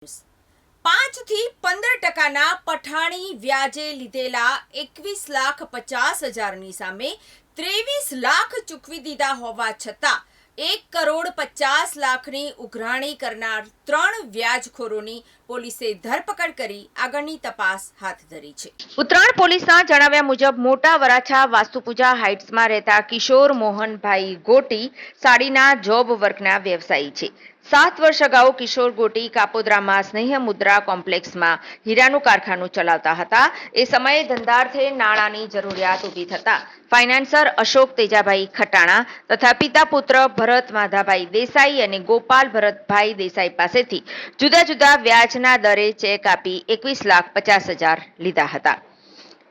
5 થી 15% પઠાણી વ્યાજે લીધેલા 21,50,000ની સામે 23 લાખ ચૂકવી દીધા હોવા છતાં 1,50,00,000ની ઉઘરાણી કરનાર 3 વ્યાજખોરોની પોલીસે ધરપકડ કરી આગળની તપાસ હાથ ધરી છે। ઉત્તરાયણ પોલીસના જણાવ્યા મુજબ મોટા વરાછા વાસ્તુપૂજા હાઇટ્સમાં રહેતા કિશોર મોહનભાઈ ગોટી સાડીના જોબ વર્કના વ્યવસાયી છે। 7 વર્ષ અગાઉ કિશોર ગોટી કાપોદ્રામાં સ્નેહ મુદ્રા કોમ્પ્લેક્સમાં હીરાનું કારખાનું ચલાવતા હતા। એ સમયે ધંધાર્થે નાણાંની જરૂરિયાત ઊભી થતા ફાઇનાન્સર અશોક તેજાભાઈ ખટાણા તથા પિતા પુત્ર ભરત માધાભાઈ દેસાઈ અને ગોપાલ ભરતભાઈ દેસાઈ પાસેથી જુદા જુદા વ્યાજના દરે ચેક આપી 21,50,000 લીધા હતા।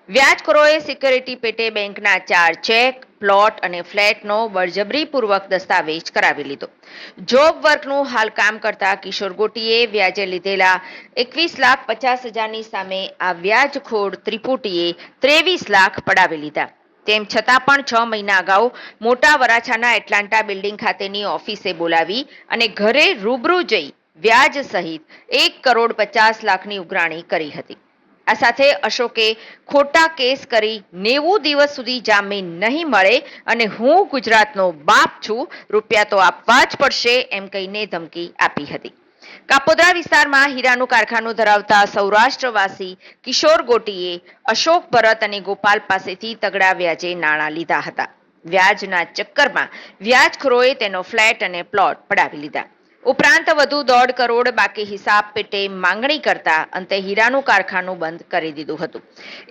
વ્યાજખોરોએ સિક્યોરિટી પેટે બેંકના 4 ચેક, પ્લોટ અને ફ્લેટનો બળજબરીપૂર્વક દસ્તાવેજ કરાવી લીધો। જોબ વર્કનું હાલ કામ કરતા કિશોર ગોટીએ વ્યાજે લીધેલા 21,50,000ની સામે આ વ્યાજખોર ત્રિપુટીએ 23 લાખ પડાવી લીધા। તેમ છતાં પણ 6 મહિના અગાઉ મોટા વરાછાના એટલાન્ટા બિલ્ડિંગ ખાતેની ઓફિસે બોલાવી અને ઘરે રૂબરૂ જઈ વ્યાજ સહિત 1,50,00,000ની ઉઘરાણી કરી હતી। આ સાથે અશોકે ખોટા કેસ કરી 90 દિવસ સુધી જામીન નહીં મળે અને હું ગુજરાતનો બાપ છું, રૂપિયા તો આપવા જ પડશે એમ કહીને ધમકી આપી હતી। કાપોદ્રા વિસ્તારમાં હીરાનું કારખાનું ધરાવતા સૌરાષ્ટ્રવાસી કિશોર ગોટીએ અશોક ભરત અને ગોપાલ પાસેથી તગડા વ્યાજે નાણાં લીધા હતા। વ્યાજના ચક્કરમાં વ્યાજખોરોએ તેનો ફ્લેટ અને પ્લોટ પડાવી લીધા। ઉપરાંત વધુ 1.5 કરોડ બાકી હિસાબ પેટે માંગણી કરતા અંતે હીરાનું કારખાનું બંધ કરી દીધું હતું।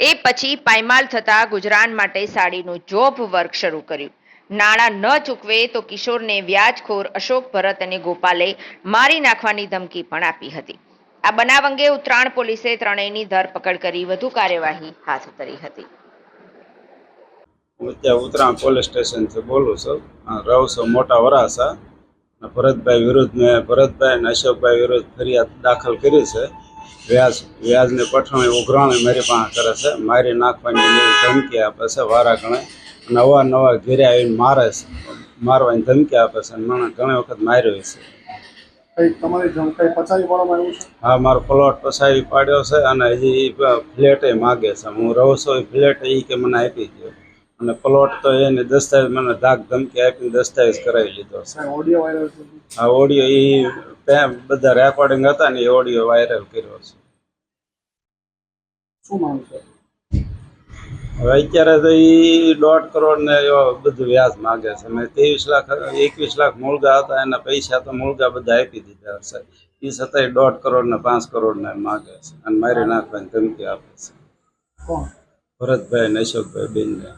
એ પછી પાયમાલ થતા ગુજરાન માટે સાડીનું જોબ વર્ક શરૂ કર્યું। નાણાં ન ચૂકવે તો કિશોરને વ્યાજખોર અશોક ભરત અને ગોપાલે મારી નાખવાની ધમકી પણ આપી હતી। આ બનાવ અંગે ઉત્તરાયણ પોલીસે ત્રણેયની ધરપકડ કરી વધુ કાર્યવાહી હાથ ધરી હતી। ઉત્તરાયણ પોલીસ સ્ટેશનથી બોલું છું। રહું છું મોટા વરાછા। ભરતભાઈ વિરુદ્ધ મેં ભરતભાઈ અને અશોકભાઈ વિરુદ્ધ ફરિયાદ દાખલ કરી છે। વ્યાજની પઠાણી ઉઘરાણી મારી પાસે કરે છે, મારી નાખવાની ધમકી આપે છે વારા ઘણે, અને અવારનવાર ઘેરે આવીને મારવાની ધમકી આપે છે, અને મને ઘણી વખત માર્યો છે। હા, મારો પ્લોટ પસાવી પાડ્યો છે અને હજી ફ્લેટ માગે છે। હું રહું છું એ ફ્લેટ એ કે મને આપી દો, અને પ્લોટ તો એને દસ્તાવેજ મને ધાક ધમકી આપીને દસ્તાવેજ કરાવી લીધો છે। હા, ઓડિયો એ બધા રેકોર્ડિંગ હતા ને એ ઓડિયો વાયરલ કર્યો છે। હવે અત્યારે તો એ 1.5 કરોડ ને બધું વ્યાજ માગે છે। મેં 23 લાખ 21 લાખ મૂળગા હતા, એના પૈસા તો મૂળગા બધા આપી દીધા છે। એ છતાંય 1.5 કરોડ ને 5 કરોડ ને માગે છે અને મારી નાખવાની ધમકી આપે છે। ભરતભાઈ ને અશોકભાઈ બેનને।